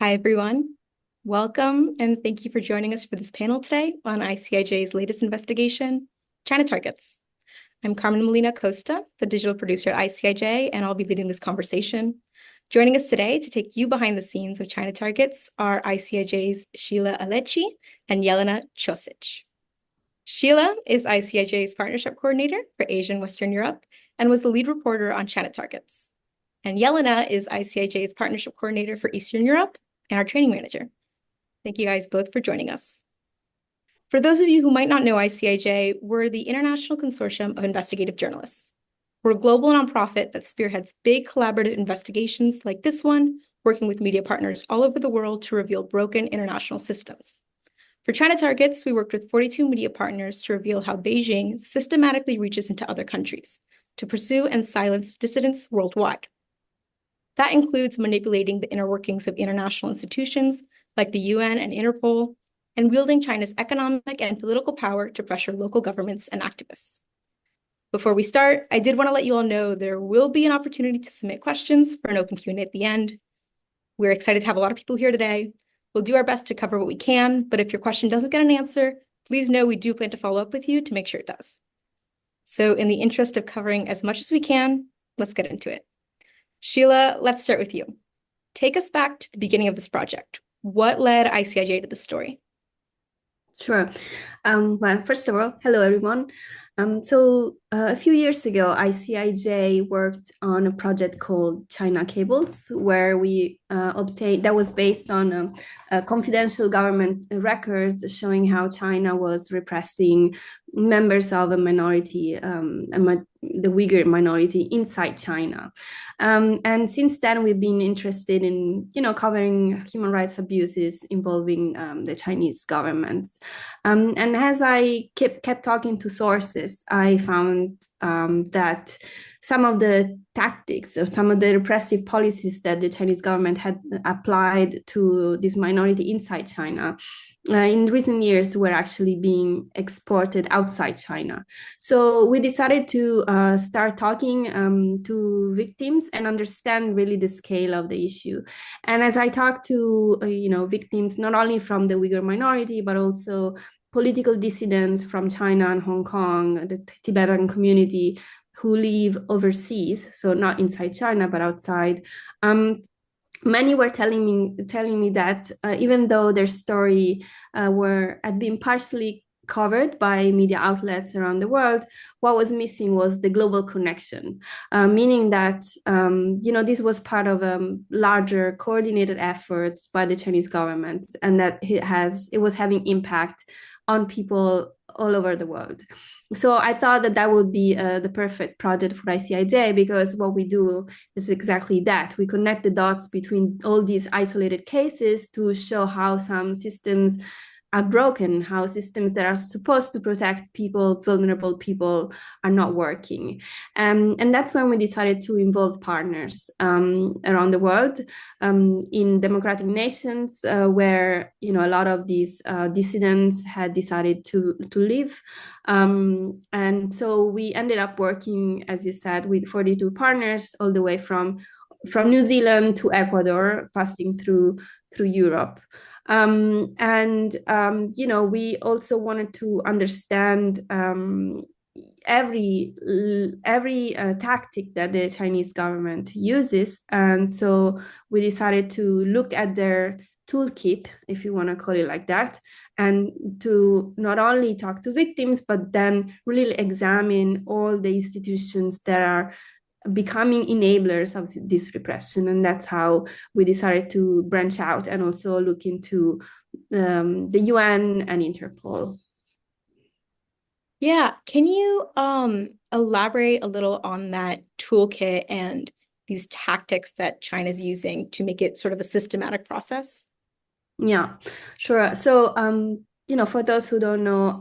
Hi, everyone. Welcome, and thank you for joining us for this panel today on ICIJ's latest investigation, China Targets. I'm Carmen Molina Acosta, the digital producer at ICIJ, and I'll be leading this conversation. Joining us today to take you behind the scenes of China Targets are ICIJ's Scilla Alecci and Jelena Cosic. Scilla is ICIJ's partnership coordinator for Asia and Western Europe and was the lead reporter on China Targets. And Jelena is ICIJ's partnership coordinator for Eastern Europe and our training manager. Thank you guys both for joining us. For those of you who might not know ICIJ, we're the International Consortium of Investigative Journalists. We're a global nonprofit that spearheads big collaborative investigations like this one, working with media partners all over the world to reveal broken international systems. For China Targets, we worked with 42 media partners to reveal how Beijing systematically reaches into other countries to pursue and silence dissidents worldwide. That includes manipulating the inner workings of international institutions like the UN and Interpol, and wielding China's economic and political power to pressure local governments and activists. Before we start, I did want to let you all know there will be an opportunity to submit questions for an open Q&A at the end. We're excited to have a lot of people here today. We'll do our best to cover what we can, but if your question doesn't get an answer, please know we do plan to follow up with you to make sure it does. So in the interest of covering as much as we can, let's get into it. Scilla, let's start with you. Take us back to the beginning of this project. What led ICIJ to the story? Sure. Well, first of all, hello, everyone. A few years ago, ICIJ worked on a project called China Cables, where we obtained, that was based on confidential government records showing how China was repressing members of a minority, the Uyghur minority inside China. And since then, we've been interested in, covering human rights abuses involving the Chinese governments. And as I kept talking to sources, I found that some of the tactics or some of the repressive policies that the Chinese government had applied to this minority inside China in recent years were actually being exported outside China. So we decided to start talking to victims and understand really the scale of the issue. And as I talked to victims not only from the Uyghur minority but also political dissidents from China and Hong Kong, the Tibetan community who live overseas, so not inside China but outside. Many were telling me that even though their story had been partially covered by media outlets around the world, what was missing was the global connection, meaning that this was part of a larger coordinated efforts by the Chinese government, and that it was having impact on people all over the world. So I thought that would be the perfect project for ICIJ, because what we do is exactly that. We connect the dots between all these isolated cases to show how some systems are broken, how systems that are supposed to protect people, vulnerable people, are not working. And that's when we decided to involve partners around the world, in democratic nations where a lot of these dissidents had decided to live. And so we ended up working, as you said, with 42 partners all the way from New Zealand to Ecuador, passing through Europe. We also wanted to understand every tactic that the Chinese government uses. And so we decided to look at their toolkit, if you want to call it like that, and to not only talk to victims, but then really examine all the institutions that are becoming enablers of this repression. And that's how we decided to branch out and also look into the UN and Interpol. Yeah, can you elaborate a little on that toolkit and these tactics that China's using to make it sort of a systematic process? Yeah, sure. So, for those who don't know,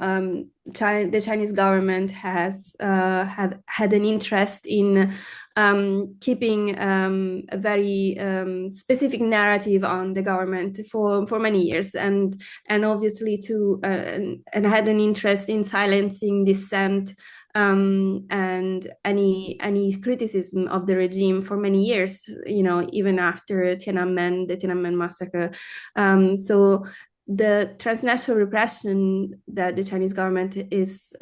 the Chinese government has had an interest in keeping a very specific narrative on the government for many years, and obviously and had an interest in silencing dissent and any criticism of the regime for many years, even after the Tiananmen massacre. So the transnational repression that the Chinese government is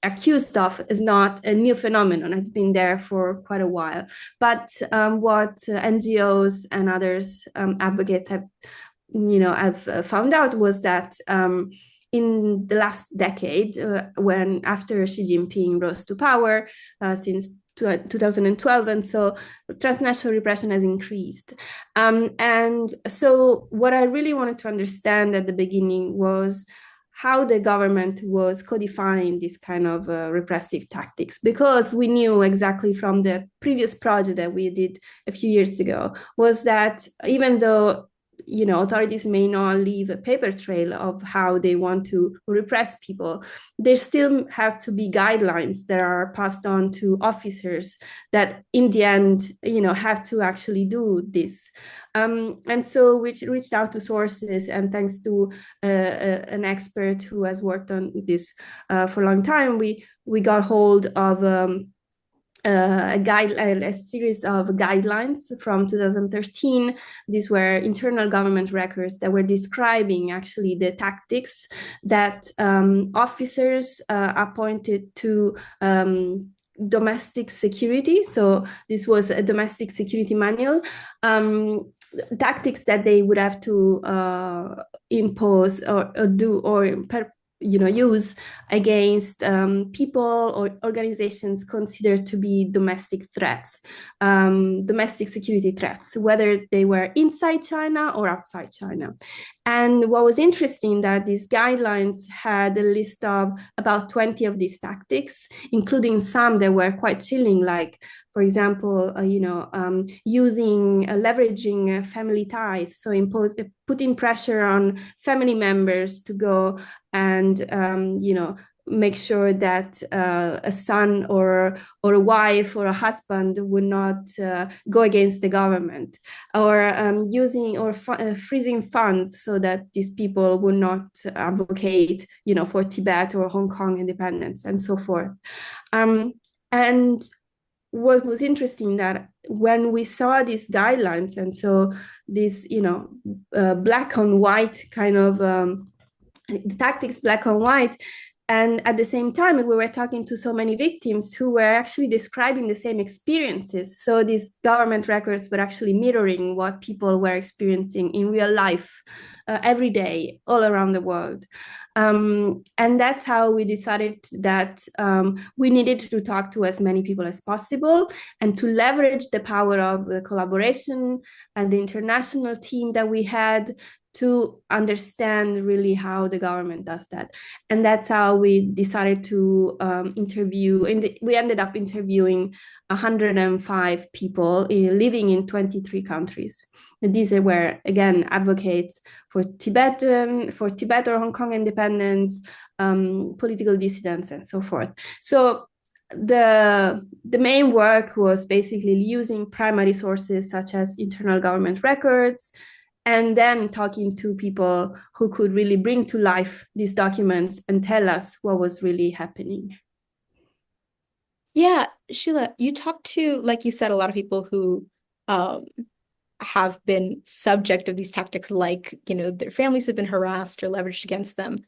accused of is not a new phenomenon. It's been there for quite a while. But what NGOs and others advocates have found out was that in the last decade, when after Xi Jinping rose to power since 2012, and so transnational repression has increased. And so what I really wanted to understand at the beginning was how the government was codifying this kind of repressive tactics, because we knew exactly from the previous project that we did a few years ago was that even though authorities may not leave a paper trail of how they want to repress people, there still has to be guidelines that are passed on to officers that in the end have to actually do this. And so we reached out to sources, and thanks to an expert who has worked on this for a long time, we got hold of a series of guidelines from 2013. These were internal government records that were describing actually the tactics that officers appointed to domestic security. So this was a domestic security manual. Tactics that they would have to impose or do or use against people or organizations considered to be domestic threats, domestic security threats, whether they were inside China or outside China. And what was interesting that these guidelines had a list of about 20 of these tactics, including some that were quite chilling, like, for example, leveraging family ties, so putting pressure on family members to go and make sure that a son or a wife or a husband would not go against the government, or using or freezing funds so that these people would not advocate, for Tibet or Hong Kong independence and so forth. And what was interesting that when we saw these guidelines, and so this, black on white kind of the tactics, black on white, and at the same time, we were talking to so many victims who were actually describing the same experiences. So these government records were actually mirroring what people were experiencing in real life every day, all around the world. And that's how we decided that we needed to talk to as many people as possible and to leverage the power of the collaboration and the international team that we had to understand really how the government does that. And that's how we decided to interview, and we ended up interviewing 105 people living in 23 countries. And these were, again, advocates for Tibet or Hong Kong independence, political dissidents, and so forth. So the main work was basically using primary sources such as internal government records, and then talking to people who could really bring to life these documents and tell us what was really happening. Yeah, Sheila, you talked to, like you said, a lot of people who have been subject of these tactics, like, their families have been harassed or leveraged against them.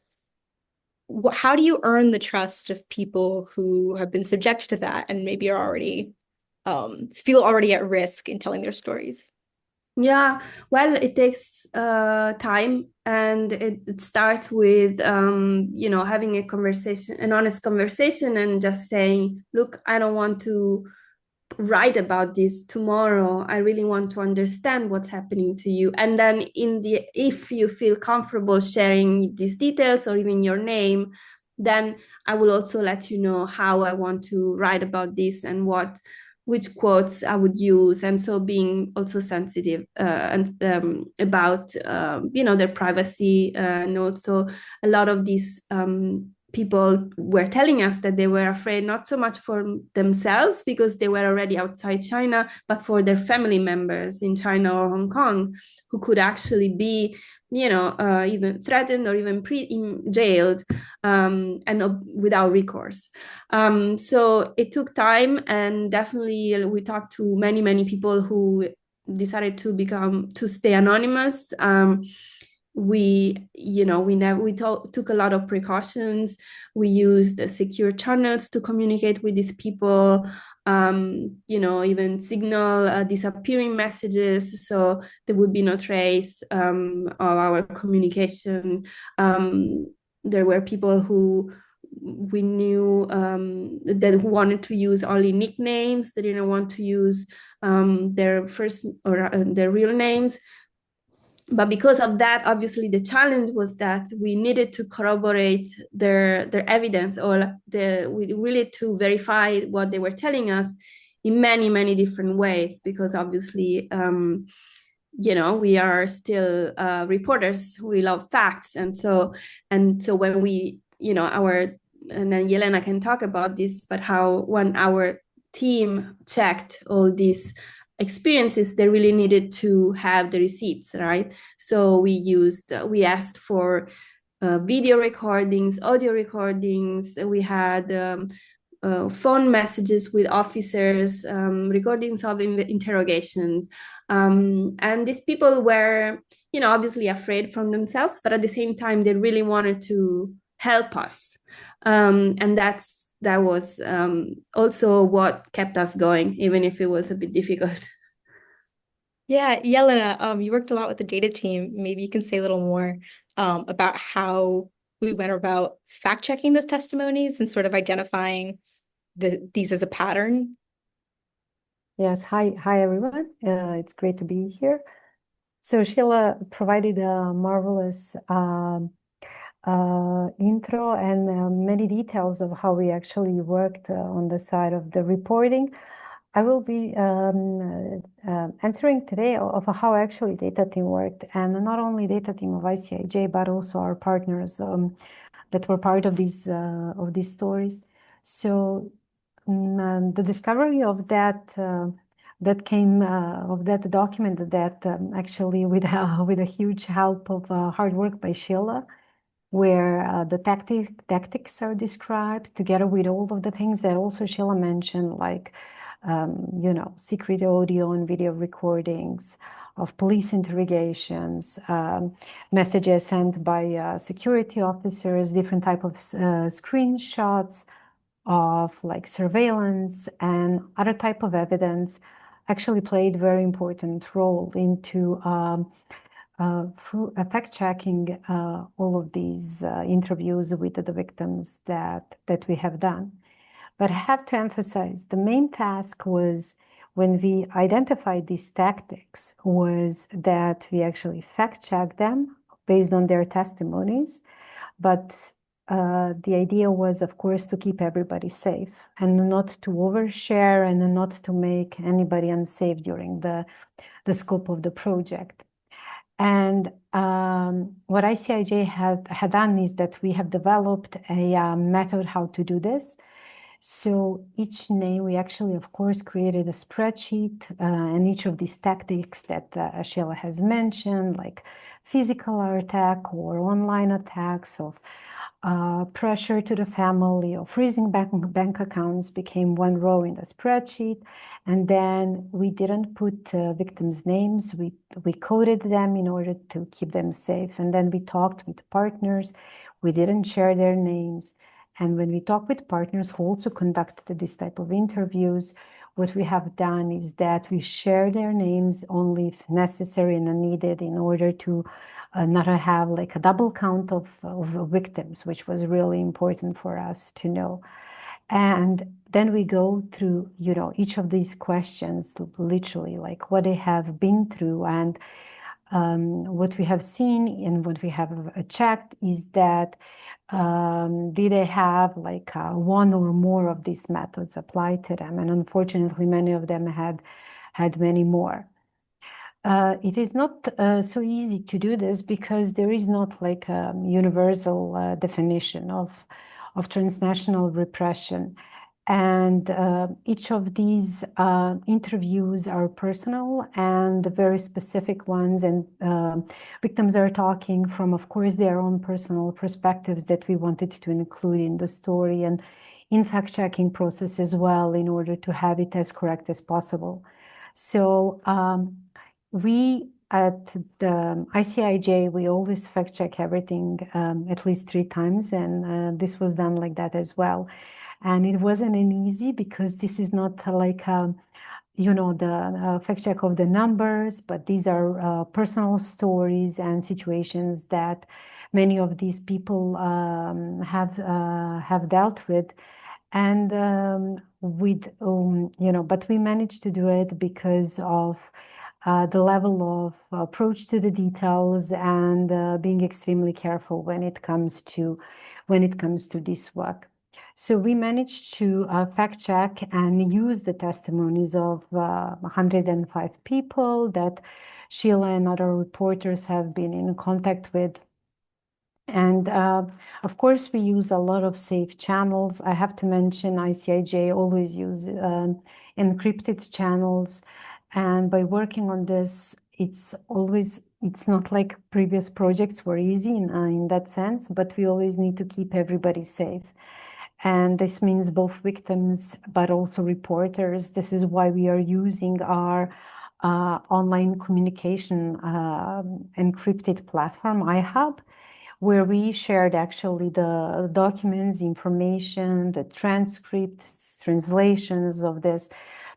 How do you earn the trust of people who have been subjected to that and maybe are already feel already at risk in telling their stories? Yeah, well, it takes time, and it starts with having a conversation, an honest conversation, and just saying, "Look, I don't want to write about this tomorrow. I really want to understand what's happening to you." And then, if you feel comfortable sharing these details or even your name, then I will also let you know how I want to write about this and which quotes I would use, and so being also sensitive and about their privacy notes. So a lot of these people were telling us that they were afraid not so much for themselves because they were already outside China, but for their family members in China or Hong Kong who could actually be, even threatened or even jailed, and without recourse. So it took time, and definitely we talked to many people who decided to stay anonymous. We took a lot of precautions. We used secure channels to communicate with these people, even signal disappearing messages, so there would be no trace of our communication. There were people who we knew that wanted to use only nicknames. They didn't want to use their first or their real names. But because of that, obviously the challenge was that we needed to corroborate their evidence, or we really to verify what they were telling us in many different ways, because obviously we are still reporters. We love facts, and so when we and then Jelena can talk about this, but how when our team checked all these experiences, they really needed to have the receipts, right? So we asked for video recordings, audio recordings. We had phone messages with officers, recordings of interrogations. And these people were, obviously afraid from themselves, but at the same time, they really wanted to help us. And that was also what kept us going, even if it was a bit difficult. Yeah, Jelena, you worked a lot with the data team. Maybe you can say a little more about how we went about fact-checking those testimonies and sort of identifying these as a pattern. Yes, hi everyone. It's great to be here. So Scilla provided a marvelous intro and many details of how we actually worked on the side of the reporting. I will be answering today of how actually data team worked, and not only data team of ICIJ, but also our partners that were part of these stories. So the discovery of that came of that document that actually with a huge help of hard work by Scilla, where the tactics are described together with all of the things that also Scilla mentioned, like secret audio and video recordings of police interrogations, messages sent by security officers, different type of screenshots of like surveillance and other type of evidence actually played very important role into fact-checking all of these interviews with the victims that we have done. But I have to emphasize the main task was, when we identified these tactics, was that we actually fact-check them based on their testimonies. But the idea was, of course, to keep everybody safe and not to overshare and not to make anybody unsafe during the scope of the project. And what ICIJ had done is that we have developed a method how to do this. So each name, we actually, of course, created a spreadsheet, and each of these tactics that Scilla has mentioned, like physical attack or online attacks of pressure to the family or freezing bank accounts, became one row in the spreadsheet. And then we didn't put victims' names. We coded them in order to keep them safe. And then we talked with partners. We didn't share their names. And when we talk with partners who also conducted this type of interviews, what we have done is that we share their names only if necessary and needed, in order to not have like a double count of victims, which was really important for us to know. And then we go through, each of these questions, literally, like what they have been through. And what we have seen and what we have checked is that did they have like one or more of these methods applied to them? And unfortunately, many of them had many more. It is not so easy to do this because there is not like a universal definition of transnational repression. And each of these interviews are personal and very specific ones. And victims are talking from, of course, their own personal perspectives that we wanted to include in the story and in fact-checking process as well, in order to have it as correct as possible. So we at the ICIJ, we always fact-check everything at least 3 times. And this was done like that as well. And it wasn't an easy, because this is not like, the fact check of the numbers, but these are personal stories and situations that many of these people have dealt with. And but we managed to do it because of the level of approach to the details and being extremely careful when it comes to this work. So we managed to fact check and use the testimonies of 105 people that Scilla and other reporters have been in contact with. And of course, we use a lot of safe channels. I have to mention ICIJ always use encrypted channels. And by working on this, it's not like previous projects were easy in that sense, but we always need to keep everybody safe. And this means both victims, but also reporters. This is why we are using our online communication encrypted platform, iHub, where we shared actually the documents, information, the transcripts, translations of this,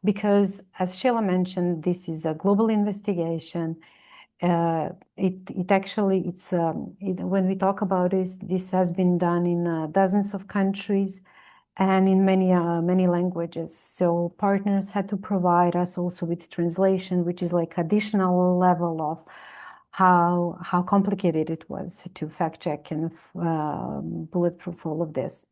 because as Sheila mentioned, this is a global investigation. When we talk about this has been done in dozens of countries and in many languages. So partners had to provide us also with translation, which is like additional level of how complicated it was to fact check and bulletproof all of this.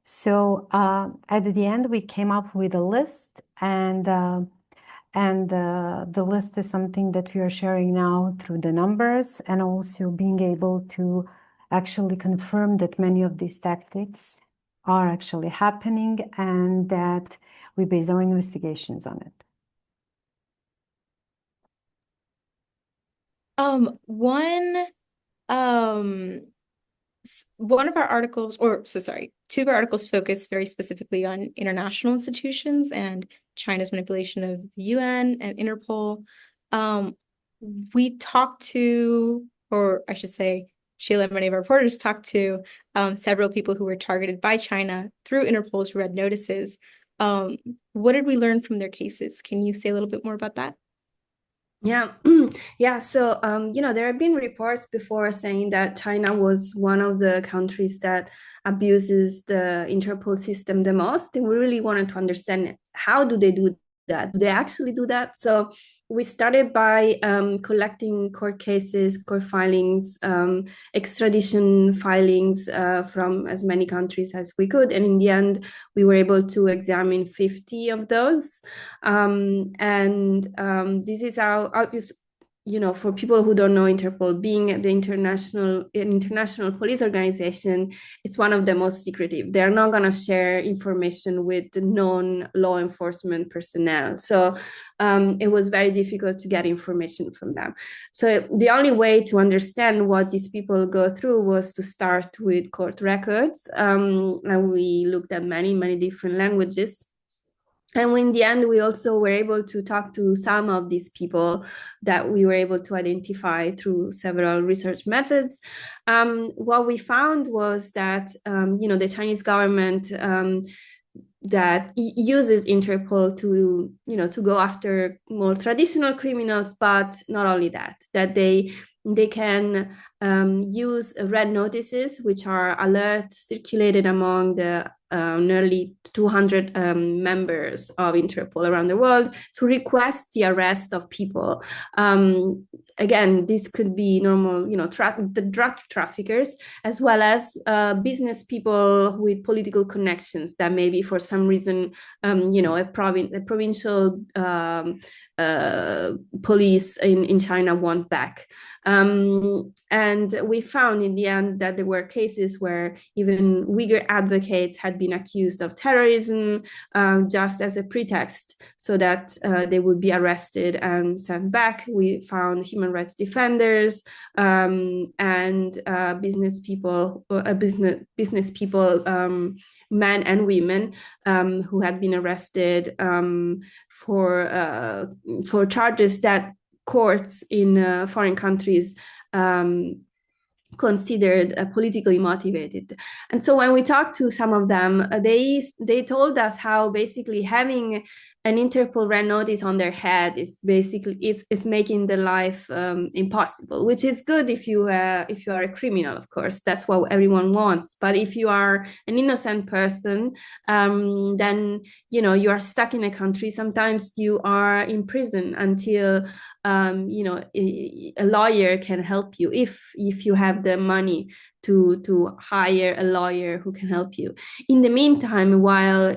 So at the end, we came up with a list, and the list is something that we are sharing now through the numbers, and also being able to actually confirm that many of these tactics are actually happening and that we base our investigations on it. One of our articles, two of our articles focus very specifically on international institutions and China's manipulation of the UN and Interpol. We talked to, or I should say, Sheila and many of our reporters talked to several people who were targeted by China through Interpol's red notices. What did we learn from their cases? Can you say a little bit more about that? Yeah, yeah. So, there have been reports before saying that China was one of the countries that abuses the Interpol system the most. And we really wanted to understand, how do they do that? Do they actually do that? So we started by collecting court cases, court filings, extradition filings from as many countries as we could. And in the end, we were able to examine 50 of those. This is how obvious, for people who don't know, Interpol being the international police organization, it's one of the most secretive. They're not going to share information with non-law enforcement personnel. So it was very difficult to get information from them. So the only way to understand what these people go through was to start with court records. And we looked at many different languages. And in the end, we also were able to talk to some of these people that we were able to identify through several research methods. What we found was that, the Chinese government that uses Interpol to go after more traditional criminals, but not only that they can use red notices, which are alerts circulated among the nearly 200 members of Interpol around the world, to request the arrest of people. Again, this could be normal, the drug traffickers, as well as business people with political connections that maybe for some reason, a provincial police in China want back. And And we found in the end that there were cases where even Uyghur advocates had been accused of terrorism just as a pretext so that they would be arrested and sent back. We found human rights defenders and business people, men and women who had been arrested for charges that courts in foreign countries considered politically motivated. And so when we talked to some of them, they told us how basically having an Interpol red notice on their head is basically is making the life impossible, which is good if you are a criminal, of course. That's what everyone wants. But if you are an innocent person, then you are stuck in a country. Sometimes you are in prison until a lawyer can help you if you have the money to hire a lawyer who can help you. In the meantime, while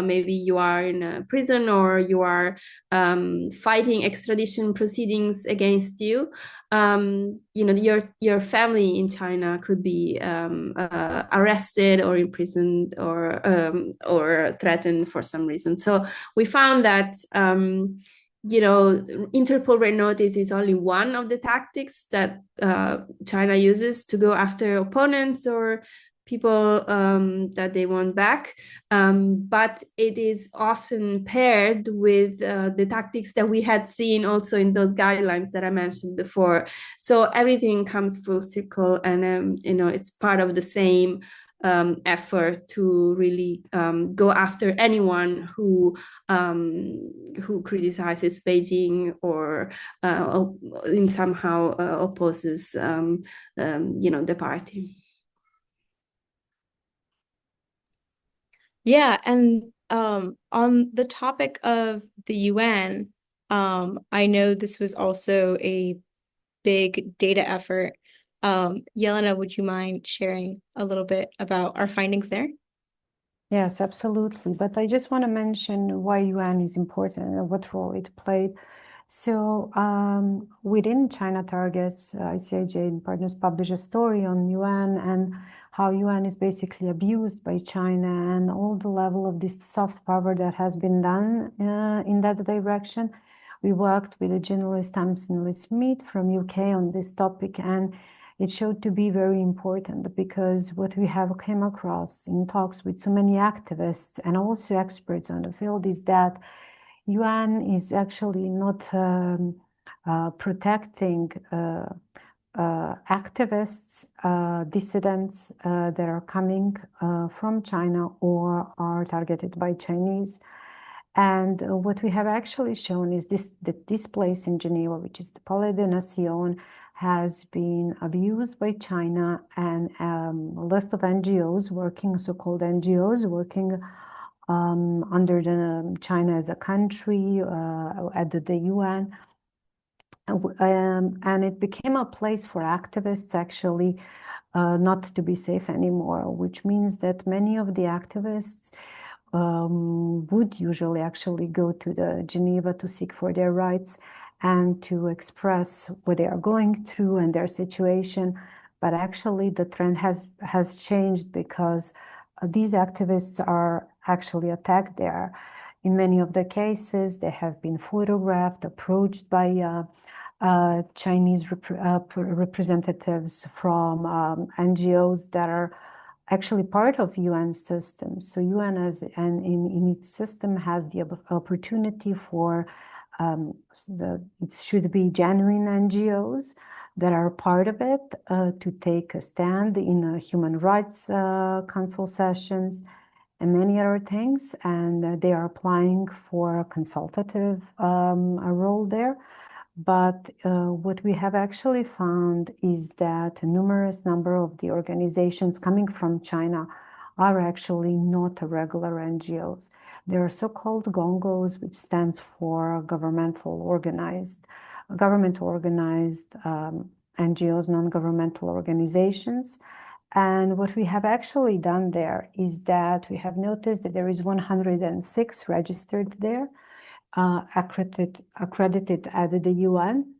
maybe you are in a prison or you are fighting extradition proceedings against you, your family in China could be arrested or imprisoned or threatened for some reason. So we found that Interpol red notice is only one of the tactics that China uses to go after opponents or people that they want back. But it is often paired with the tactics that we had seen also in those guidelines that I mentioned before. So everything comes full circle, and it's part of the same effort to really go after anyone who criticizes Beijing or in somehow opposes the party. Yeah, and on the topic of the UN, I know this was also a big data effort. Jelena, would you mind sharing a little bit about our findings there? Yes, absolutely. But I just want to mention why UN is important and what role it played. So within China Targets, ICIJ and partners published a story on UN and how UN is basically abused by China and all the level of this soft power that has been done in that direction. We worked with a journalist, Tamsin Lee-Smith from UK on this topic, and it showed to be very important because what we have came across in talks with so many activists and also experts on the field is that UN is actually not protecting activists, dissidents that are coming from China or are targeted by Chinese. And what we have actually shown is that this place in Geneva, which is the Palais des Nations, has been abused by China, and a list of NGOs working, so-called NGOs working under the China as a country at the UN. And it became a place for activists actually not to be safe anymore, which means that many of the activists would usually actually go to the Geneva to seek for their rights and to express what they are going through and their situation. But actually the trend has changed because these activists are actually attacked there. In many of the cases, they have been photographed, approached by Chinese representatives from NGOs that are actually part of UN systems. So UN in its system has the opportunity for it should be genuine NGOs that are part of it to take a stand in human rights council sessions and many other things, and they are applying for a consultative role there. But what we have actually found is that a numerous number of the organizations coming from China are actually not regular NGOs. They are so-called GONGOs, which stands for governmental organized NGOs, non-governmental organizations. And what we have actually done there is that we have noticed that there is 106 registered there, accredited at the UN,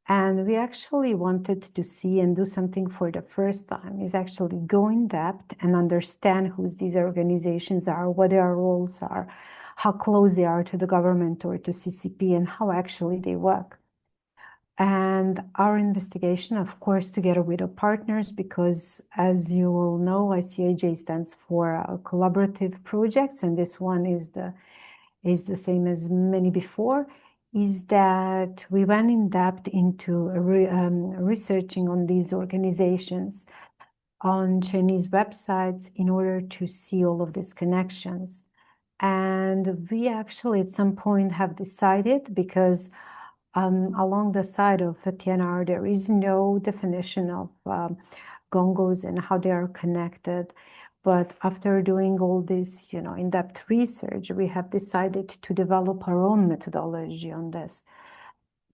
And we actually wanted to see and do something for the first time, is actually go in depth and understand who these organizations are, what their roles are, how close they are to the government or to CCP, and how actually they work. And our investigation, of course, together with our partners, because as you all know, ICIJ stands for collaborative projects, and this one is the same as many before, is that we went in depth into researching on these organizations on Chinese websites in order to see all of these connections. And we actually at some point have decided, because along the side of TNR, there is no definition of gongos and how they are connected. But after doing all this, in-depth research, we have decided to develop our own methodology on this,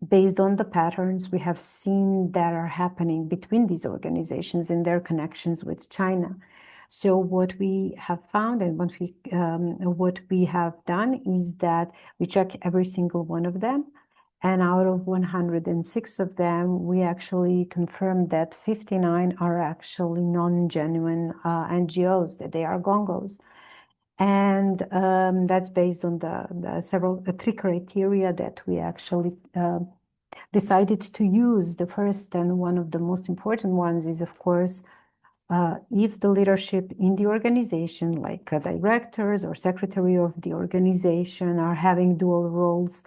based on the patterns we have seen that are happening between these organizations and their connections with China. So what we have found and what we have done is that we check every single one of them. And out of 106 of them, we actually confirmed that 59 are actually non-genuine NGOs, that they are gongos. And that's based on the three criteria that we actually decided to use. The first and one of the most important ones is, of course, if the leadership in the organization, like directors or secretary of the organization, are having dual roles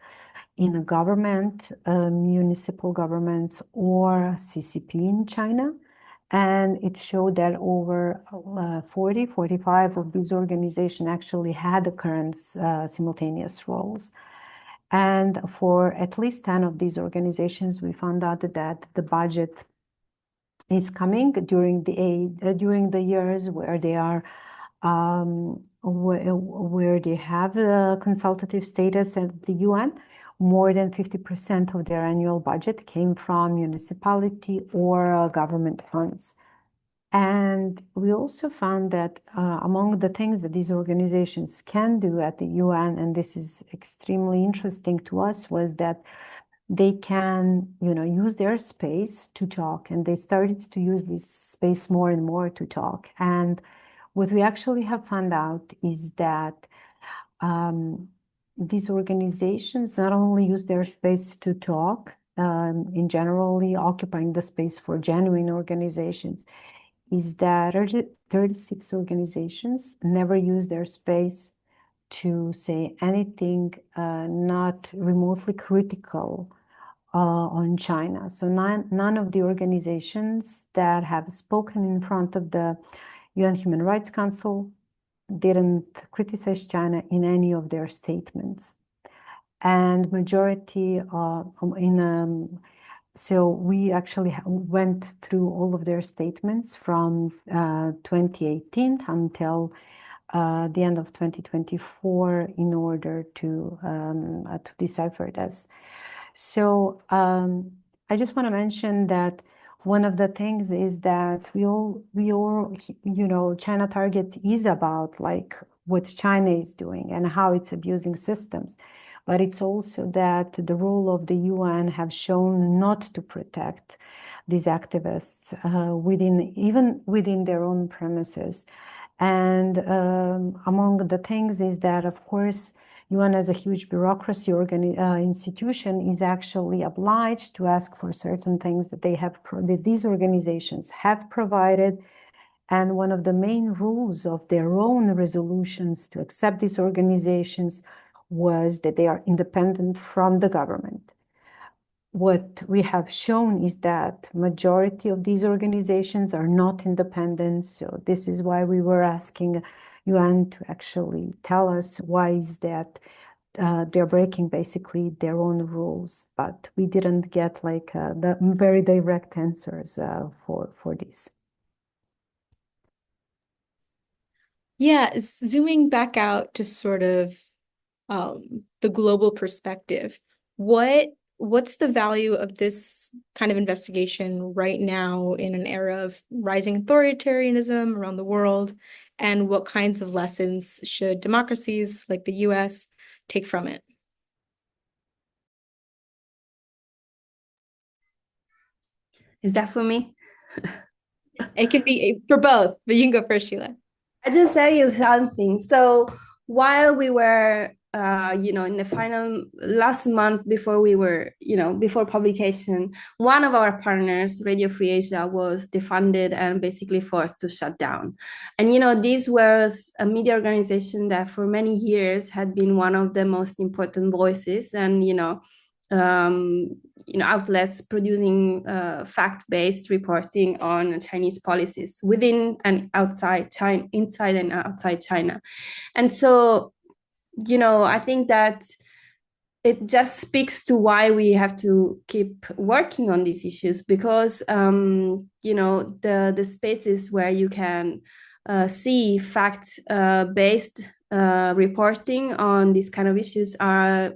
in a government, municipal governments, or CCP in China. And it showed that over 45 of these organizations actually had the current simultaneous roles. And for at least 10 of these organizations, we found out that the budget is coming during the years where they are where they have a consultative status at the UN. More than 50% of their annual budget came from municipality or government funds. And we also found that among the things that these organizations can do at the UN, and this is extremely interesting to us, was that they can, use their space to talk, and they started to use this space more and more to talk. And what we actually have found out is that these organizations not only use their space to talk, in generally occupying the space for genuine organizations, is that 36 organizations never use their space to say anything not remotely critical on China. So none of the organizations that have spoken in front of the UN Human Rights Council didn't criticize China in any of their statements. And majority so we actually went through all of their statements from 2018 until the end of 2024 in order to decipher this. So I just want to mention that one of the things is that we all, China Targets is about like what China is doing and how it's abusing systems. But it's also that the role of the UN have shown not to protect these activists even within their own premises. And among the things is that, of course, UN as a huge bureaucracy institution is actually obliged to ask for certain things that that these organizations have provided. And one of the main rules of their own resolutions to accept these organizations was that they are independent from the government. What we have shown is that majority of these organizations are not independent. So this is why we were asking UN to actually tell us why is that they're breaking basically their own rules, but we didn't get like the very direct answers for this. Yeah, zooming back out to sort of the global perspective, what's the value of this kind of investigation right now in an era of rising authoritarianism around the world, and what kinds of lessons should democracies like the US take from it? Is that for me? It can be for both, but you can go first, Sheila. I just tell you something. So while we were, in the final last month before we were, before publication, one of our partners, Radio Free Asia, was defunded and basically forced to shut down. And this was a media organization that for many years had been one of the most important voices, and outlets producing fact-based reporting on Chinese policies within and outside China, inside and outside China. And so, I think that it just speaks to why we have to keep working on these issues, because the spaces where you can see fact based reporting on these kind of issues are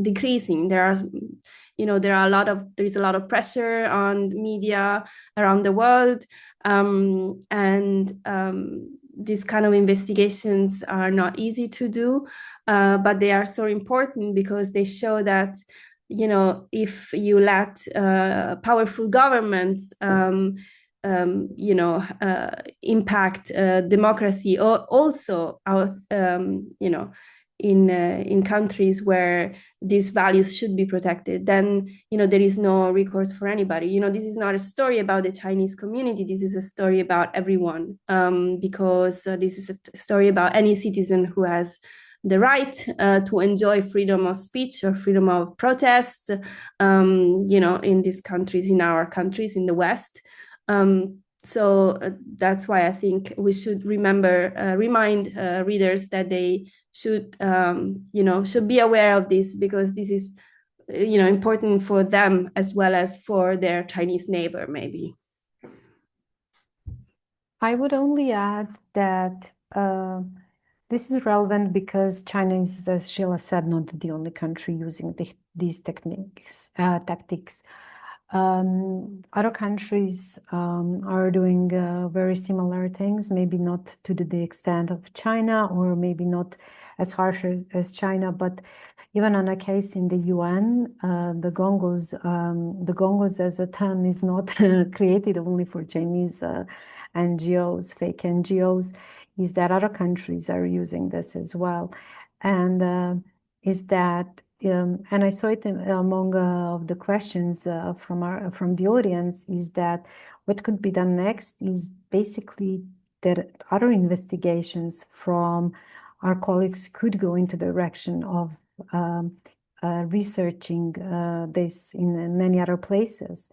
decreasing. There is a lot of pressure on media around the world, and these kind of investigations are not easy to do, but they are so important because they show that if you let powerful governments impact democracy, or also in countries where these values should be protected, then there is no recourse for anybody. This is not a story about the Chinese community. This is a story about everyone, because this is a story about any citizen who has the right to enjoy freedom of speech or freedom of protest, in these countries, in our countries, in the West. So that's why I think we should remind readers that they should be aware of this, because this is important for them as well as for their Chinese neighbor, maybe. I would only add that this is relevant because China is, as Sheila said, not the only country using these tactics. Other countries are doing very similar things, maybe not to the extent of China, or maybe not as harsh as China, but even on a case in the UN, the gongos as a term is not created only for Chinese NGOs, fake NGOs, is that other countries are using this as well. And is that and I saw it among of the questions from the audience, is that what could be done next is basically that other investigations from our colleagues could go into the direction of researching this in many other places,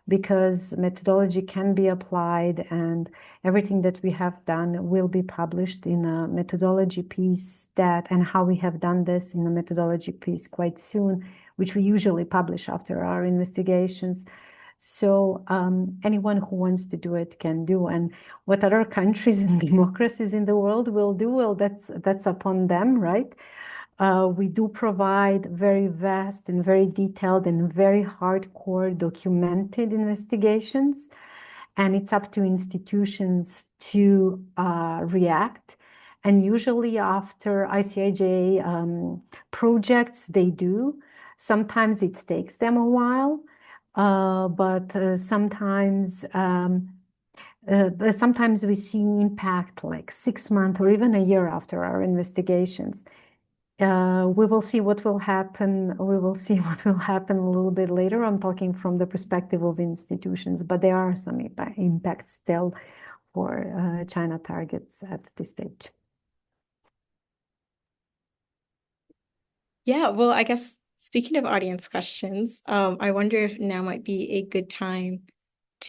because methodology can be applied, and everything that we have done will be published in a methodology piece and how we have done this in a methodology piece quite soon, which we usually publish after our investigations. So anyone who wants to do it can do, and what other countries and democracies in the world will do, well, that's upon them, right? We do provide very vast and very detailed and very hardcore documented investigations, and it's up to institutions to react. And usually after ICIJ projects, they do. Sometimes it takes them a while, but sometimes we see impact like 6 months or even a year after our investigations. We will see what will happen. We will see what will happen a little bit later. I'm talking from the perspective of institutions, but there are some impacts still for China targets at this stage. Yeah, well, I guess speaking of audience questions, I wonder if now might be a good time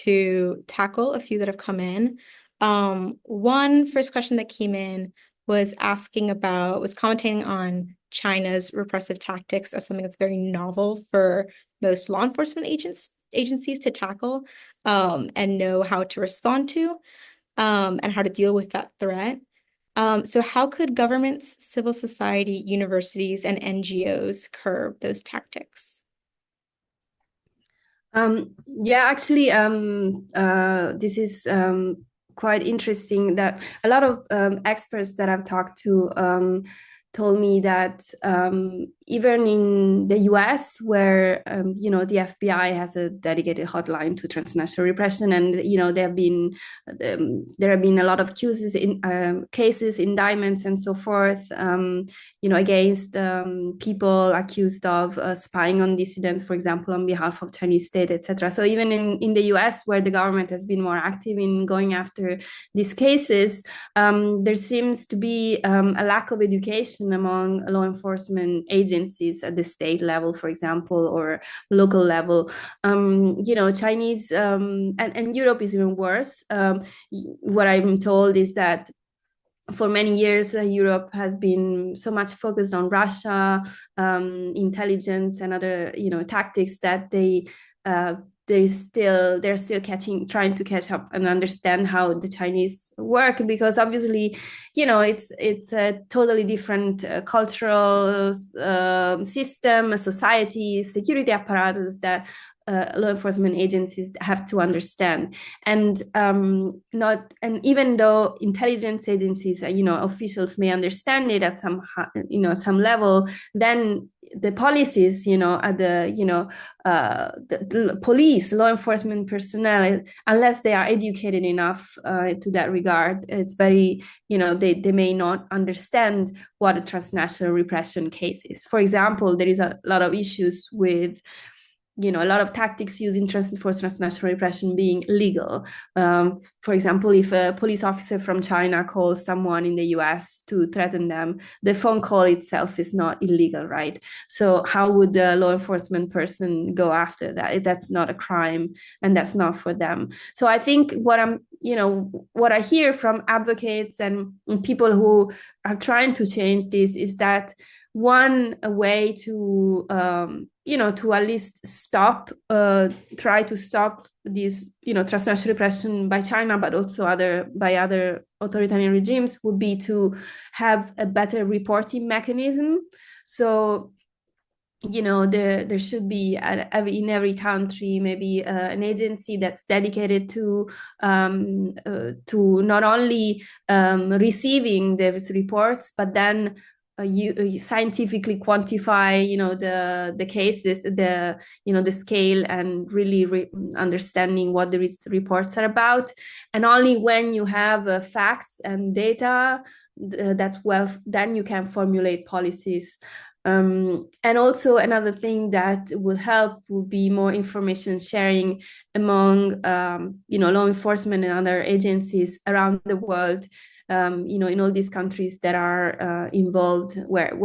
to tackle a few that have come in. One first question that came in was commenting on China's repressive tactics as something that's very novel for most law enforcement agencies to tackle, and know how to respond to, and how to deal with that threat. So how could governments, civil society, universities, and NGOs curb those tactics? Actually, this is quite interesting, that a lot of experts that I've talked to told me that even in the US, where the FBI has a dedicated hotline to transnational repression, and there have been a lot of cases, indictments, and so forth, against people accused of spying on dissidents, for example, on behalf of Chinese state, etc. So even in the US, where the government has been more active in going after these cases, there seems to be a lack of education among law enforcement agencies at the state level, for example, or local level. Chinese and Europe is even worse. What I'm told is that for many years, Europe has been so much focused on Russia, intelligence, and other tactics that they're still trying to catch up and understand how the Chinese work, because obviously it's a totally different cultural system, a society, security apparatus that law enforcement agencies have to understand. And even though intelligence agencies, officials may understand it at some level, then the policies, at the police, law enforcement personnel, unless they are educated enough to that regard, it's very, they may not understand what a transnational repression case is. For example, there is a lot of issues with a lot of tactics used in transnational repression being legal. For example, if a police officer from China calls someone in the US to threaten them, the phone call itself is not illegal, right? So how would a law enforcement person go after that? That's not a crime, and that's not for them. So I think what I hear from advocates and people who are trying to change this is that one way to to at least try to stop this transnational repression by China, but also by other authoritarian regimes, would be to have a better reporting mechanism. So there should be in every country maybe an agency that's dedicated to not only receiving these reports, but then you scientifically quantify the cases, the scale, and really understanding what the reports are about. And only when you have facts and data, then you can formulate policies. And also another thing that will help will be more information sharing among law enforcement and other agencies around the world, in all these countries that are involved, where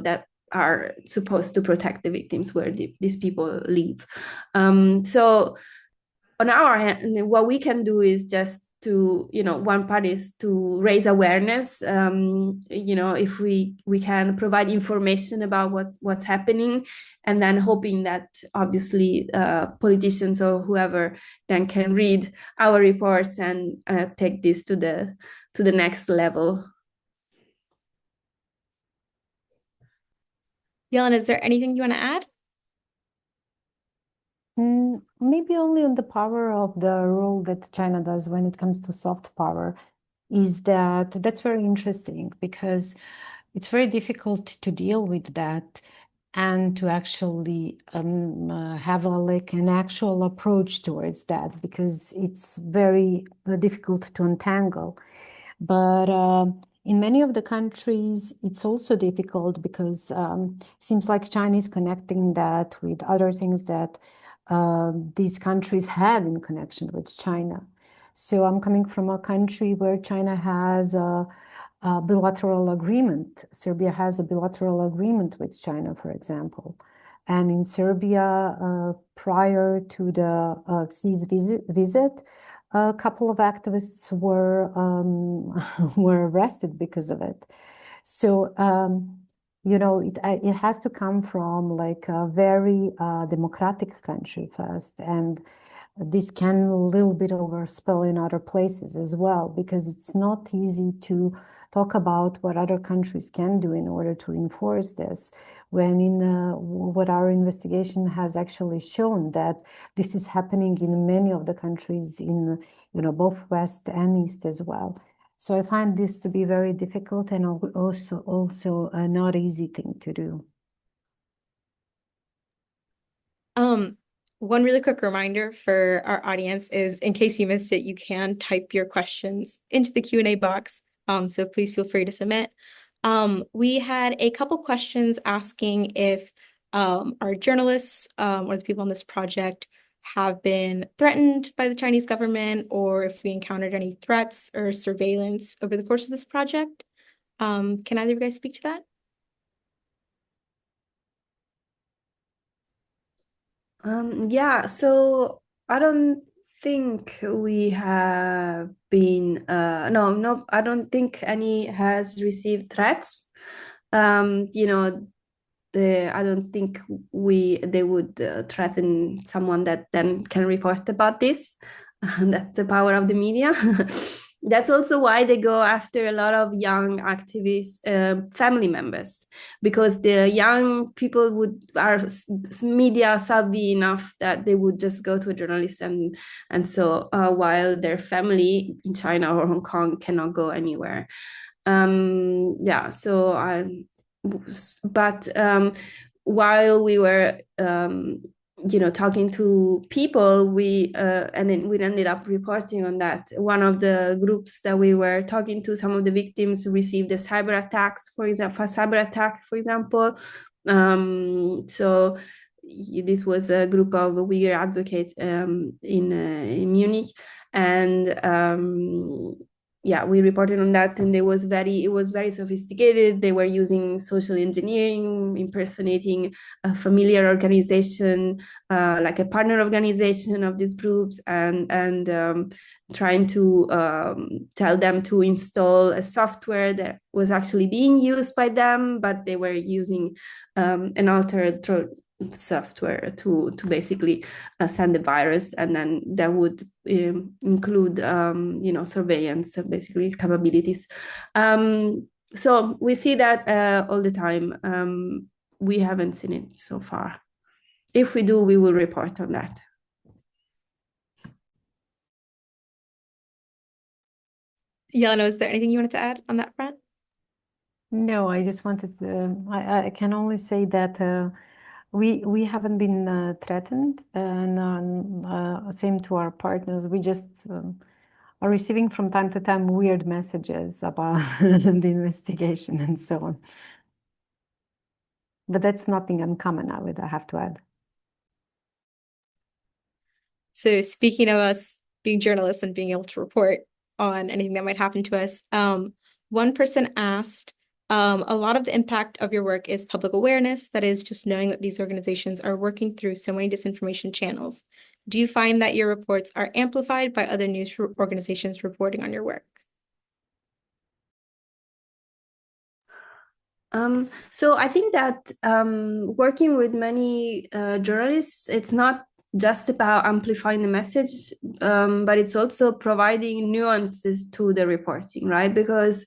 that are supposed to protect the victims, where these people live. So on our hand, what we can do is just to, one part is to raise awareness. If we can provide information about what's happening, and then hoping that obviously politicians or whoever then can read our reports and take this to the next level. Jelena, is there anything you want to add? Maybe only on the power of the role that China does when it comes to soft power, is that's very interesting, because it's very difficult to deal with that and to actually have an actual approach towards that, because it's very difficult to untangle. But in many of the countries, it's also difficult because seems like China is connecting that with other things that these countries have in connection with China. So I'm coming from a country where China has a bilateral agreement. Serbia has a bilateral agreement with China, for example. And in Serbia, prior to the Xi's visit, a couple of activists were arrested because of it. So it has to come from like a very democratic country first, and this can a little bit overspill in other places as well, because it's not easy to talk about what other countries can do in order to enforce this, when what our investigation has actually shown that this is happening in many of the countries in both West and East as well. So I find this to be very difficult and also a not easy thing to do. One really quick reminder for our audience is, in case you missed it, you can type your questions into the Q&A box. So please feel free to submit. We had a couple questions asking if our journalists or the people on this project have been threatened by the Chinese government, or if we encountered any threats or surveillance over the course of this project. Can either of you guys speak to that? Yeah, so I don't think we have been, no, I don't think any has received threats. You know, I don't think they would threaten someone that then can report about this. That's the power of the media. That's also why they go after a lot of young activists, family members, because the young people are media savvy enough that they would just go to a journalist, and so while their family in China or Hong Kong cannot go anywhere. Yeah, so but while we were talking to people, and then we ended up reporting on that. One of the groups that we were talking to, some of the victims received a cyber attacks, for example. So this was a group of Uyghur advocates in Munich, and yeah, we reported on that, and it was very sophisticated. They were using social engineering, impersonating a familiar organization, like a partner organization of these groups, and trying to tell them to install a software that was actually being used by them, but they were using an altered software to basically send the virus, and then that would include surveillance, basically capabilities. So we see that all the time. We haven't seen it so far. If we do, we will report on that. Jelena, is there anything you wanted to add on that front? No, I just wanted to, I can only say that we haven't been threatened, and same to our partners. We just are receiving from time to time weird messages about the investigation and so on. But that's nothing uncommon, I have to add. So speaking of us being journalists and being able to report on anything that might happen to us, one person asked, a lot of the impact of your work is public awareness, that is just knowing that these organizations are working through so many disinformation channels. Do you find that your reports are amplified by other news organizations reporting on your work? So I think that working with many journalists, it's not just about amplifying the message, but it's also providing nuances to the reporting, right? Because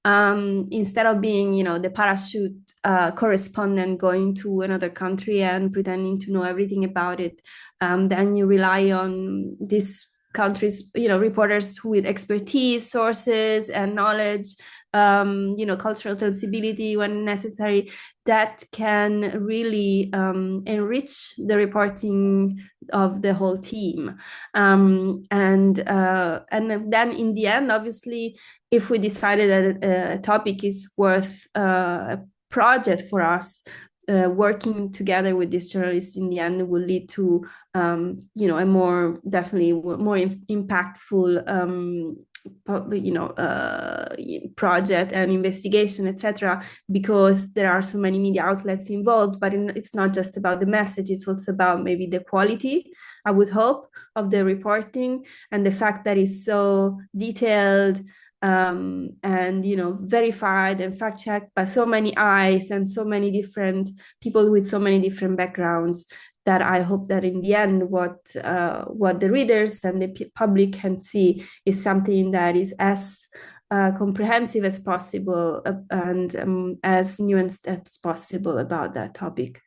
instead of being, the parachute correspondent going to another country and pretending to know everything about it, then you rely on these countries, reporters with expertise, sources, and knowledge, cultural sensibility when necessary, that can really enrich the reporting of the whole team. And then in the end, obviously, if we decided that a topic is worth a project for us, working together with these journalists in the end will lead to a more impactful project and investigation, etc., because there are so many media outlets involved. But it's not just about the message, it's also about maybe the quality, I would hope, of the reporting, and the fact that it's so detailed, and verified and fact-checked by so many eyes and so many different people with so many different backgrounds, that I hope that in the end, what the readers and the public can see is something that is as comprehensive as possible, and as nuanced as possible about that topic.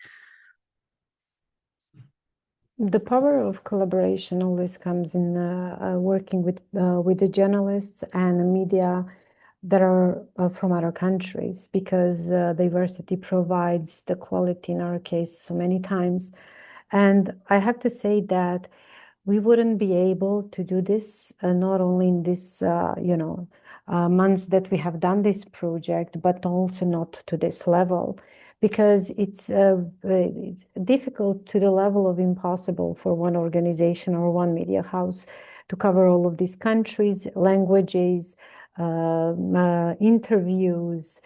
The power of collaboration always comes in working with the journalists and the media that are from other countries, because diversity provides the quality, in our case, so many times. And I have to say that we wouldn't be able to do this not only in this, months that we have done this project, but also not to this level, because it's difficult to the level of impossible for one organization or one media house to cover all of these countries, languages, interviews,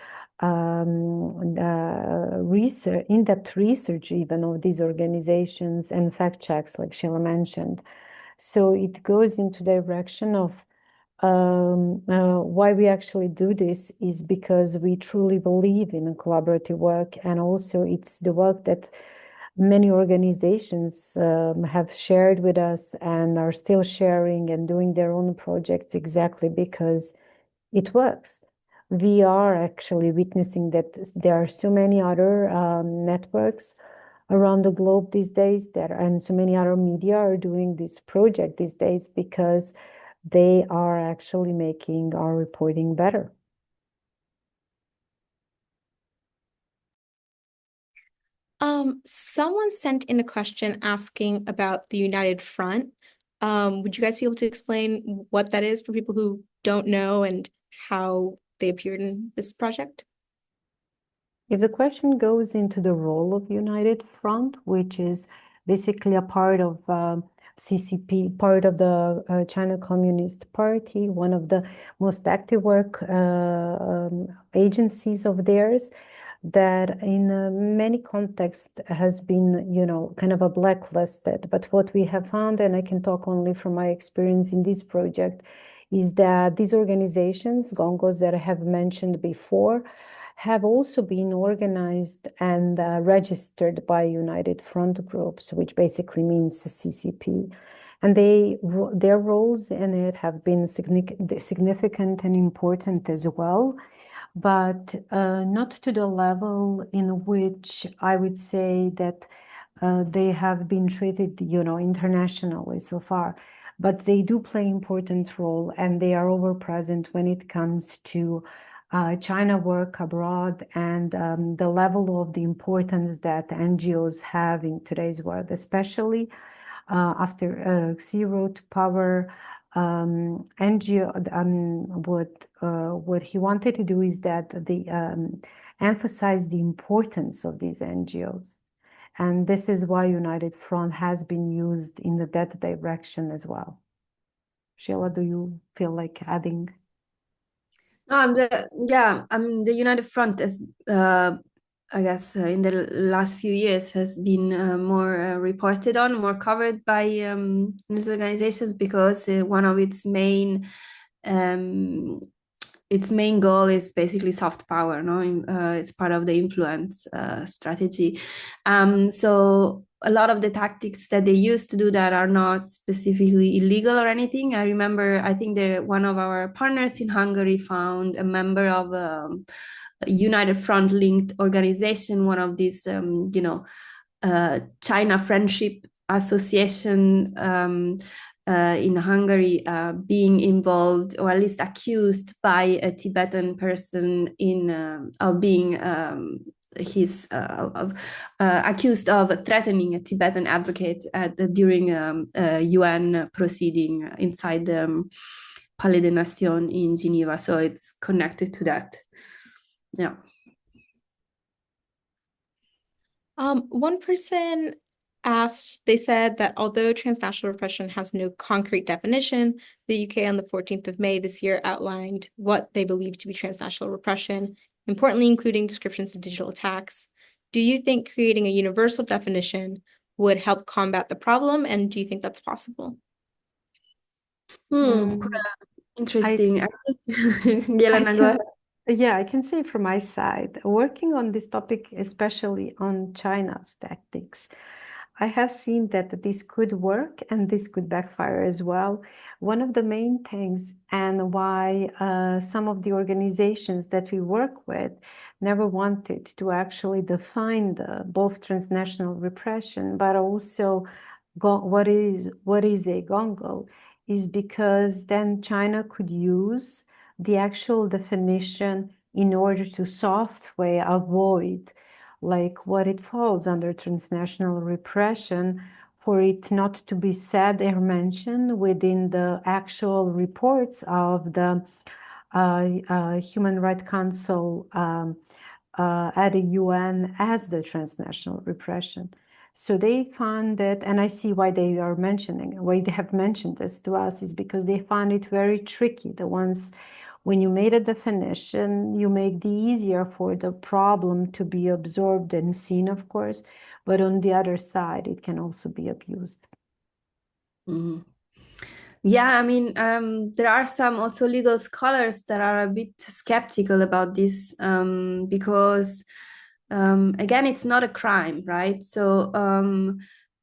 research, in-depth research even of these organizations and fact checks, like Scilla mentioned. So it goes into direction of why we actually do this is because we truly believe in collaborative work, and also it's the work that many organizations have shared with us and are still sharing and doing their own projects exactly because it works. We are actually witnessing that there are so many other networks around the globe these days and so many other media are doing this project these days because they are actually making our reporting better. Someone sent in a question asking about the United Front. Would you guys be able to explain what that is for people who don't know and how they appeared in this project? If the question goes into the role of United Front, which is basically a part of CCP, part of the China Communist Party, one of the most active work agencies of theirs, that in many contexts has been, kind of a blacklisted. But what we have found, and I can talk only from my experience in this project, is that these organizations, Gongos that I have mentioned before, have also been organized and registered by United Front groups, which basically means CCP. And their roles in it have been significant and important as well, but not to the level in which I would say that they have been treated, internationally so far. But they do play important role, and they are over present when it comes to China work abroad and the level of the importance that NGOs have in today's world, especially after Xi rose to power. NGO, what he wanted to do is that they emphasize the importance of these NGOs. And this is why United Front has been used in that direction as well. Scilla, do you feel like adding? No, the United Front is, I guess, in the last few years has been more reported on, more covered by news organizations because one of its main goal is basically soft power. No, it's part of the influence strategy. So a lot of the tactics that they use to do that are not specifically illegal or anything. I remember, I think one of our partners in Hungary found a member of a United Front linked organization, one of these, China Friendship Association in Hungary, being involved or at least accused by a Tibetan person of being he's accused of threatening a Tibetan advocate during a UN proceeding inside the Palais des Nations in Geneva. So it's connected to that. Yeah. One person asked, they said that although transnational repression has no concrete definition, the UK on the 14th of May this year outlined what they believe to be transnational repression, importantly including descriptions of digital attacks. Do you think creating a universal definition would help combat the problem, and do you think that's possible? Interesting. Jelena, go ahead. Yeah, I can say from my side, working on this topic, especially on China's tactics, I have seen that this could work and this could backfire as well. One of the main things and why some of the organizations that we work with never wanted to actually define both transnational repression, but also what is a gongo, is because then China could use the actual definition in order to software avoid like what it falls under transnational repression, for it not to be said or mentioned within the actual reports of the Human Rights Council at the UN as the transnational repression. So they found that, and I see why they are mentioning, why they have mentioned this to us, is because they found it very tricky. The ones, when you made a definition, you make the easier for the problem to be absorbed and seen, of course, but on the other side, it can also be abused. Mm-hmm. Yeah, I mean, there are some also legal scholars that are a bit skeptical about this because, again, it's not a crime, right? So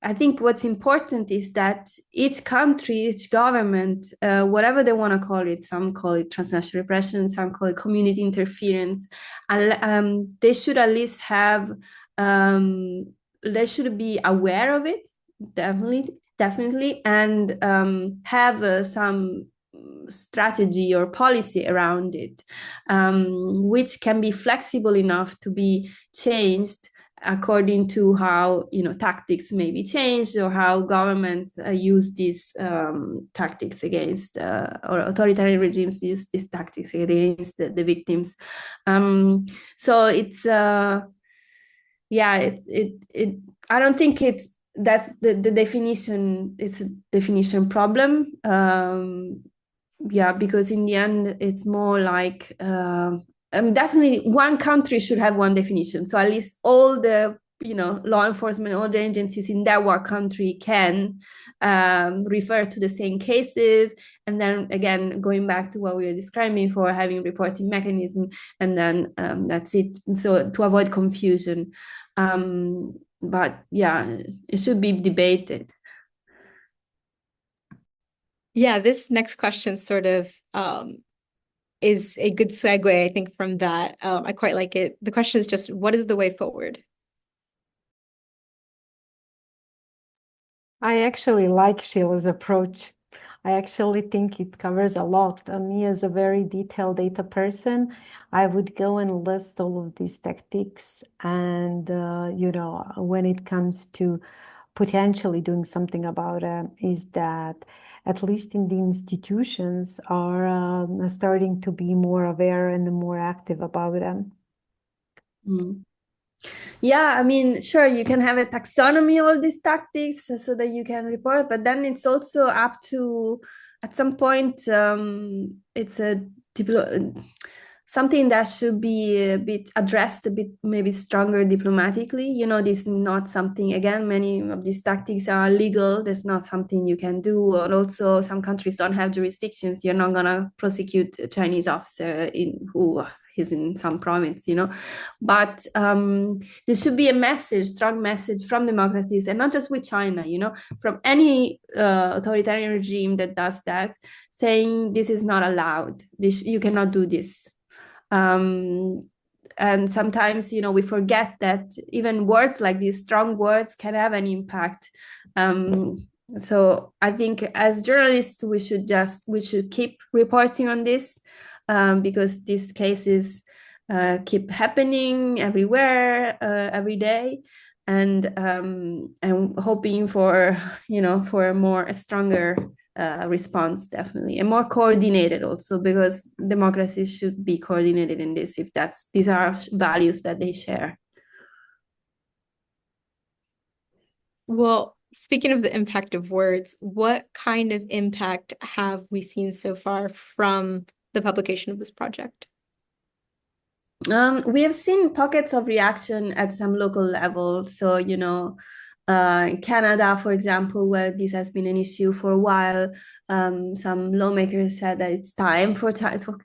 I think what's important is that each country, each government, whatever they want to call it, some call it transnational repression, some call it community interference, and they should at least have, they should be aware of it, definitely, and have some strategy or policy around it, which can be flexible enough to be changed according to how tactics may be changed, or how governments use these tactics against, or authoritarian regimes use these tactics against the victims. So it's yeah, it I don't think that's the definition. It's a definition problem. Yeah, because in the end, it's more like definitely one country should have one definition. So at least all the law enforcement, all the agencies in that one country can refer to the same cases. And then again, going back to what we were describing before, having reporting mechanism, and then that's it. So to avoid confusion. But yeah, it should be debated. Yeah, this next question sort of is a good segue, I think, from that. I quite like it. The question is just, what is the way forward? I actually like Scilla's approach. I actually think it covers a lot. Me, as a very detailed data person, I would go and list all of these tactics. And, when it comes to potentially doing something about it, is that at least in the institutions are starting to be more aware and more active about them. Mm. Yeah, I mean, sure, you can have a taxonomy, all these tactics, so that you can report, but then it's also up to, at some point, it's something that should be a bit addressed, a bit maybe stronger diplomatically. This is not something, again, many of these tactics are legal. There's not something you can do. And also some countries don't have jurisdictions. You're not gonna prosecute a Chinese officer who is in some province, but there should be a message, strong message from democracies, and not just with China, from any authoritarian regime that does that, saying this is not allowed, you cannot do this. And sometimes, we forget that even words like these, strong words, can have an impact. So I think as journalists, we should keep reporting on this, because these cases keep happening everywhere, every day, and hoping for a stronger response, definitely, and more coordinated also, because democracies should be coordinated in this, if these are values that they share. Well, speaking of the impact of words, what kind of impact have we seen so far from the publication of this project? We have seen pockets of reaction at some local level. So, Canada, for example, where this has been an issue for a while, some lawmakers said that it's time for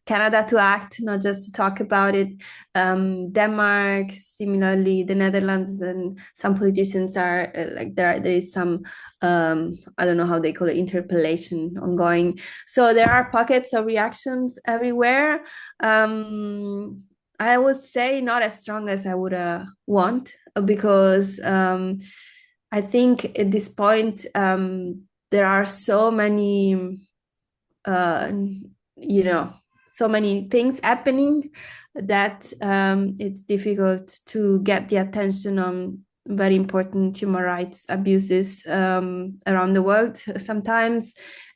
Canada to act, not just to talk about it. Denmark, similarly, the Netherlands, and some politicians are like, there is some, I don't know how they call it, interpellation ongoing. So there are pockets of reactions everywhere. I would say not as strong as I would want, because I think at this point there are so many, so many things happening that it's difficult to get the attention on very important human rights abuses around the world sometimes.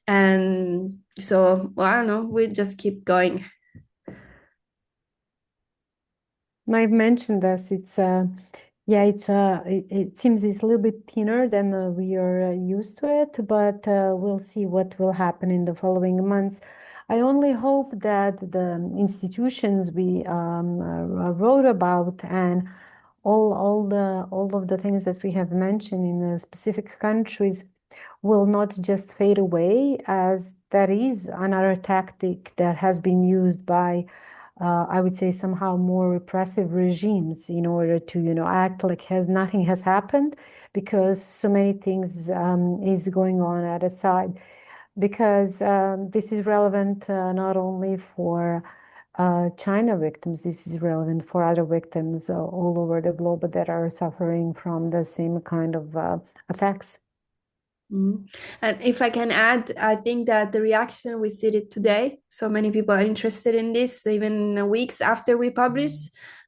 And so, well, I don't know, we just keep going. I've mentioned this. It seems it's a little bit thinner than we are used to it, but we'll see what will happen in the following months. I only hope that the institutions we wrote about and all of the things that we have mentioned in the specific countries will not just fade away, as that is another tactic that has been used by I would say somehow more repressive regimes in order to, act like nothing has happened, because so many things is going on at a side. Because this is relevant not only for China victims, this is relevant for other victims all over the globe that are suffering from the same kind of attacks. And if I can add, I think that the reaction we see it today, so many people are interested in this, even weeks after we publish.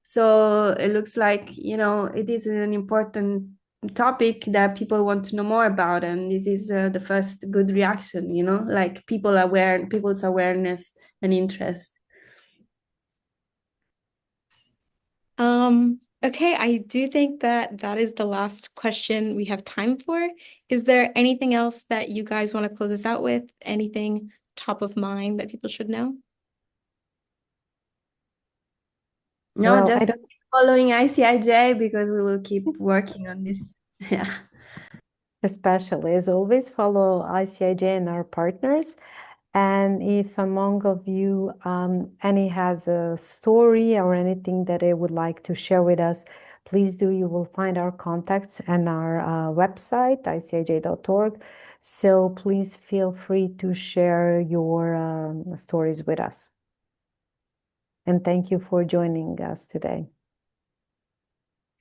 So it looks like, it is an important topic that people want to know more about. And this is the first good reaction, like people's awareness and interest. Okay, I do think that that is the last question we have time for. Is there anything else that you guys want to close us out with? Anything top of mind that people should know? No, Well, just following ICIJ, because we will keep working on this. Yeah. especially as always, follow ICIJ and our partners. And if among of you any has a story or anything that they would like to share with us, please do. You will find our contacts and our website, icij.org. So please feel free to share your stories with us. And thank you for joining us today.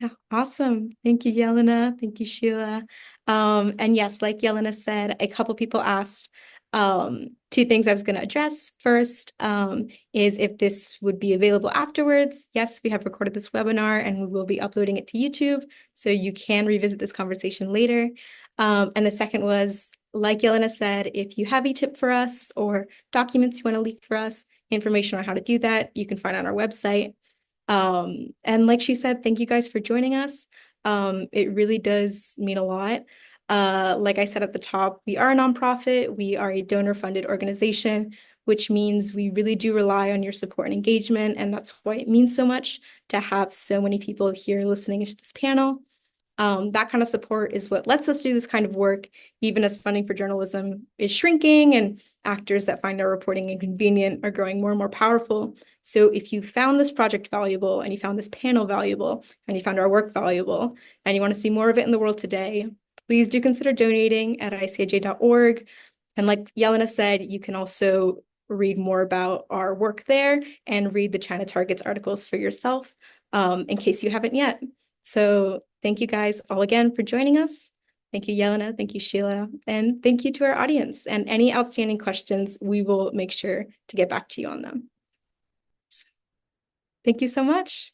Yeah, awesome. Thank you, Jelena. Thank you, Scilla. And yes, like Jelena said, a couple people asked two things I was going to address. First, is if this would be available afterwards. Yes, we have recorded this webinar and we will be uploading it to YouTube, so you can revisit this conversation later. And the second was, like Jelena said, if you have a tip for us or documents you want to leak for us, information on how to do that, you can find on our website. And like she said, thank you guys for joining us. It really does mean a lot. Like I said at the top, we are a nonprofit. We are a donor-funded organization, which means we really do rely on your support and engagement. And that's why it means so much to have so many people here listening to this panel. That kind of support is what lets us do this kind of work, even as funding for journalism is shrinking and actors that find our reporting inconvenient are growing more and more powerful. So if you found this project valuable and you found this panel valuable and you found our work valuable and you want to see more of it in the world today, please do consider donating at icij.org. And like Jelena said, you can also read more about our work there and read the China Targets articles for yourself in case you haven't yet. So thank you guys all again for joining us. Thank you, Jelena. Thank you, Scilla. And thank you to our audience. And any outstanding questions, we will make sure to get back to you on them. So, thank you so much.